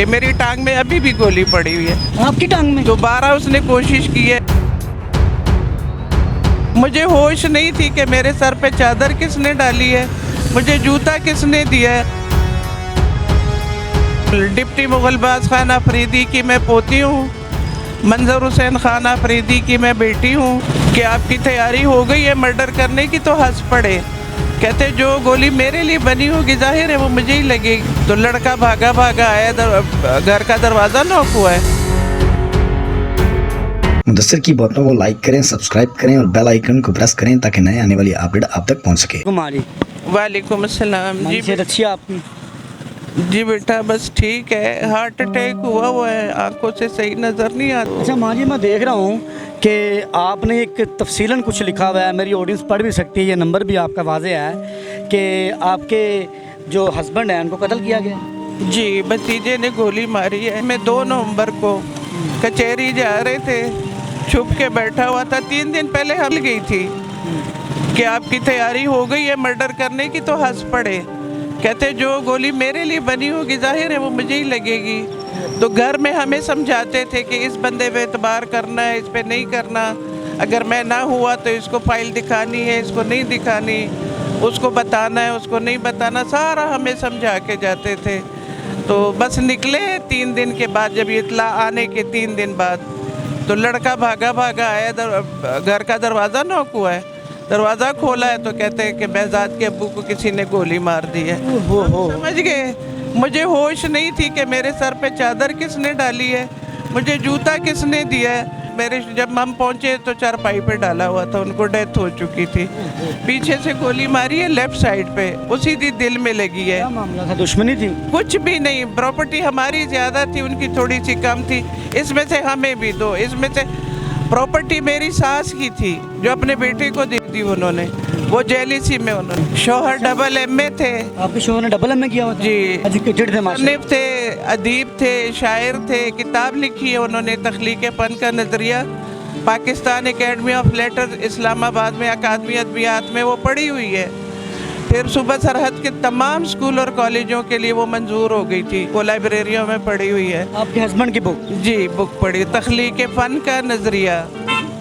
کہ میری ٹانگ میں ابھی بھی گولی پڑی ہوئی ہے. آپ کی ٹانگ میں؟ دوبارہ اس نے کوشش کی ہے. مجھے ہوش نہیں تھی کہ میرے سر پہ چادر کس نے ڈالی ہے, مجھے جوتا کس نے دیا ہے. ڈپٹی مغل باز خان آفریدی کی میں پوتی ہوں, منظر حسین خان آفریدی کی میں بیٹی ہوں. کہ آپ کی تیاری ہو گئی ہے مرڈر کرنے کی تو ہنس پڑے. کہتے جو گولی میرے لیے بنی ہوگی ظاہر ہے وہ مجھے ہی لگے گی. تو لڑکا بھاگا بھاگا آیا, گھر کا دروازہ نوک ہوا ہے. مدثر کی باتوں کو لائک کریں, سبسکرائب کریں اور بیل آئیکن کو پریس کریں تاکہ نئے آنے والی اپڈیٹ آپ تک پہنچ سکے. وعلیکم السلام. صحت اچھی ہے آپ کی؟ جی بیٹا بس ٹھیک ہے, ہارٹ اٹیک ہوا ہے, آنکھوں سے صحیح نظر نہیں آتا. اچھا ماں جی, میں دیکھ رہا ہوں کہ آپ نے ایک تفصیلاً کچھ لکھا ہوا ہے, میری آڈینس پڑھ بھی سکتی ہے, یہ نمبر بھی آپ کا واضح ہے کہ آپ کے جو ہسبینڈ ہیں ان کو قتل کیا گیا. جی بھتیجے نے گولی ماری ہے. میں 2 نومبر کو کچہری جا رہے تھے, چھپ کے بیٹھا ہوا تھا. 3 دن پہلے ہل گئی تھی کہ آپ کی تیاری ہو گئی ہے مرڈر کرنے کی تو ہنس پڑے. کہتے جو گولی میرے لیے بنی ہوگی ظاہر ہے وہ مجھے ہی لگے گی. تو گھر میں ہمیں سمجھاتے تھے کہ اس بندے پہ اعتبار کرنا ہے, اس پہ نہیں کرنا. اگر میں نہ ہوا تو اس کو فائل دکھانی ہے, اس کو نہیں دکھانی, اس کو بتانا ہے, اس کو نہیں بتانا, سارا ہمیں سمجھا کے جاتے تھے. تو بس نکلے 3 دن کے بعد, جب اطلاع آنے کے 3 دن بعد, تو لڑکا بھاگا بھاگا آیا, گھر کا دروازہ نوک ہوا ہے. دروازہ کھولا ہے تو کہتے ہیں کہ بہزاد کے ابو کو کسی نے گولی مار دی ہے. سمجھ گئے, مجھے ہوش نہیں تھی کہ میرے سر پہ چادر کس نے ڈالی ہے, مجھے جوتا کس نے دیا ہے. جب ہم پہنچے تو چارپائی پہ ڈالا ہوا تھا, ان کو ڈیتھ ہو چکی تھی. پیچھے سے گولی ماری ہے لیفٹ سائڈ پہ, اسی دل میں لگی ہے. کیا معاملہ تھا, دشمنی تھی؟ کچھ بھی نہیں, پراپرٹی ہماری زیادہ تھی, ان کی تھوڑی سی کم تھی. اس میں سے ہمیں بھی دو, اس میں سے پراپرٹی میری ساس کی تھی جو اپنے بیٹے کو دی تھی انہوں نے, وہ جیلیسی میں انہوں نے. شوہر ڈبل ایم اے تھے. آپ کے شوہر نے ڈبل ایم اے کیا ہوا تھا؟ جی, ایجوکیٹڈ تھے ماشاءاللہ. مصنف تھے, ادیب تھے, شاعر تھے, کتاب لکھی ہے انہوں نے تخلیق فن کا نظریہ, پاکستان اکیڈمی آف لیٹر اسلام آباد میں اکادمی ادبیات میں وہ پڑھی ہوئی ہے. پھر صوبہ سرحد کے تمام اسکول اور کالجوں کے لیے وہ منظور ہو گئی تھی, وہ لائبریریوں میں پڑھی ہوئی ہے. آپ کے ہسبینڈ کی بک؟ جی بک پڑھی, تخلیق فن کا نظریہ.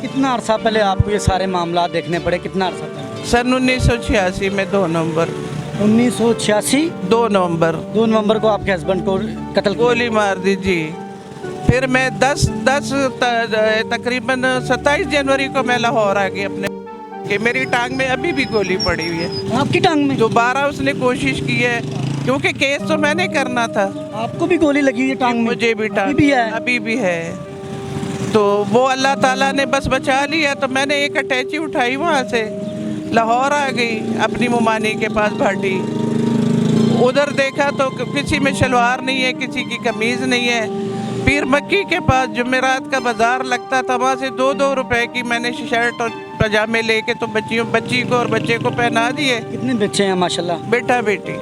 کتنا عرصہ پہلے آپ کو یہ سارے معاملات دیکھنے پڑے, کتنا عرصہ پہلے؟ سن 1986 میں 2 نومبر. 1986 2 نومبر 2 نومبر کو آپ کے ہسبینڈ کو قتل کیا؟ گولی مار دی. جی پھر میں تقریباً 27 جنوری کو میں لاہور آ گئی اپنے, کہ میری ٹانگ میں ابھی بھی گولی پڑی ہوئی ہے. آپ کی ٹانگ میں؟ دوبارہ اس نے کوشش کی ہے, کیونکہ کیس تو میں نے کرنا تھا. آپ کو بھی گولی لگی ہوئی ہے ٹانگ میں؟ مجھے بھی ٹانگ بھی ہے؟ ابھی بھی ہے. تو وہ اللہ تعالیٰ نے بس بچا لیا. تو میں نے ایک اٹیچی اٹھائی, وہاں سے لاہور آ گئی اپنی ممانی کے پاس بھاٹی. ادھر دیکھا تو کسی میں شلوار نہیں ہے, کسی کی قمیض نہیں ہے. پیر مکی کے پاس جمعرات کا بازار لگتا تھا, وہاں سے 2 روپے کی میں نے شرٹ اور پاجامے لے کے تو بچی کو اور بچے کو پہنا دیے. کتنے بچے ہیں ماشاءاللہ؟ بیٹا بیٹی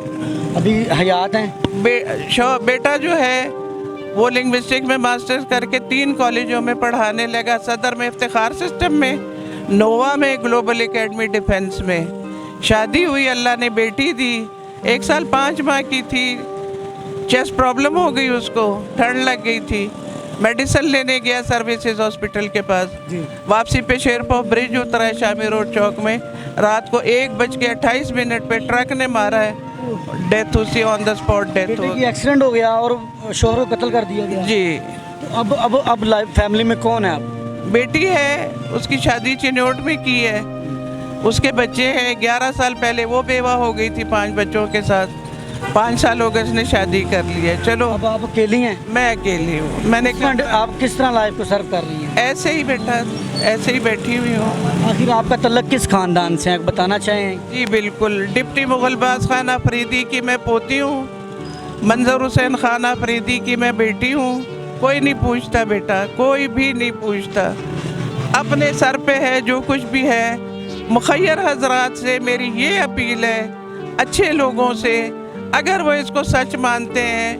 ابھی حیات ہیں؟ بیٹا جو ہے وہ لنگوسٹک میں ماسٹرز کر کے 3 کالجوں میں پڑھانے لگا, صدر میں افتخار سسٹم میں, نووا میں, گلوبل اکیڈمی ڈیفنس میں. شادی ہوئی, اللہ نے بیٹی دی, 1 سال 5 ماہ کی تھی. چیسٹ پرابلم ہو گئی اس کو, ٹھنڈ لگ گئی تھی, میڈیسن لینے گیا سروسز ہاسپٹل کے پاس. واپسی پہ شیرپور برج اترا ہے شامی روڈ چوک میں, رات کو 1:28 پہ ٹرک نے مارا ہے, ڈیتھ اسی آن دا اسپاٹ ڈیتھ ہو گئی. ایکسیڈنٹ ہو گیا اور شوہر کو قتل کر دیا گیا. جی اب فیملی میں کون ہے؟ آپ بیٹی ہے, اس کی شادی چنوٹ میں کی ہے, اس کے بچے ہیں. 11 سال پہلے وہ بیوہ ہو گئی تھی 5 بچوں کے ساتھ, 5 سال ہو گئے اس نے شادی کر لی ہے. چلو اب آپ اکیلی ہیں؟ میں اکیلی ہوں. میں نے آپ کس طرح لائف کو سرو کر رہی ہیں؟ ایسے ہی بیٹا, ایسے ہی بیٹھی ہوئی ہوں. آخر آپ کا تعلق کس خاندان سے ہے, بتانا چاہیں؟ جی بالکل, ڈپٹی مغل باز خان آفریدی کی میں پوتی ہوں, منظر حسین خان آفریدی کی میں بیٹی ہوں. کوئی نہیں پوچھتا بیٹا, کوئی بھی نہیں پوچھتا. اپنے سر پہ ہے جو کچھ بھی ہے. مخیر حضرات سے میری یہ اپیل ہے, اچھے لوگوں سے, اگر وہ اس کو سچ مانتے ہیں,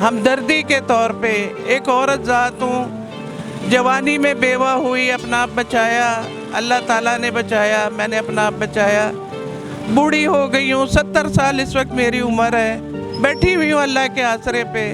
ہمدردی کے طور پہ. ایک عورت ذات ہوں, جوانی میں بیوہ ہوئی, اپنا آپ بچایا, اللہ تعالیٰ نے بچایا, میں نے اپنا آپ بچایا. بوڑھی ہو گئی ہوں, 70 سال اس وقت میری عمر ہے, بیٹھی ہوئی ہوں اللہ کے آسرے پہ.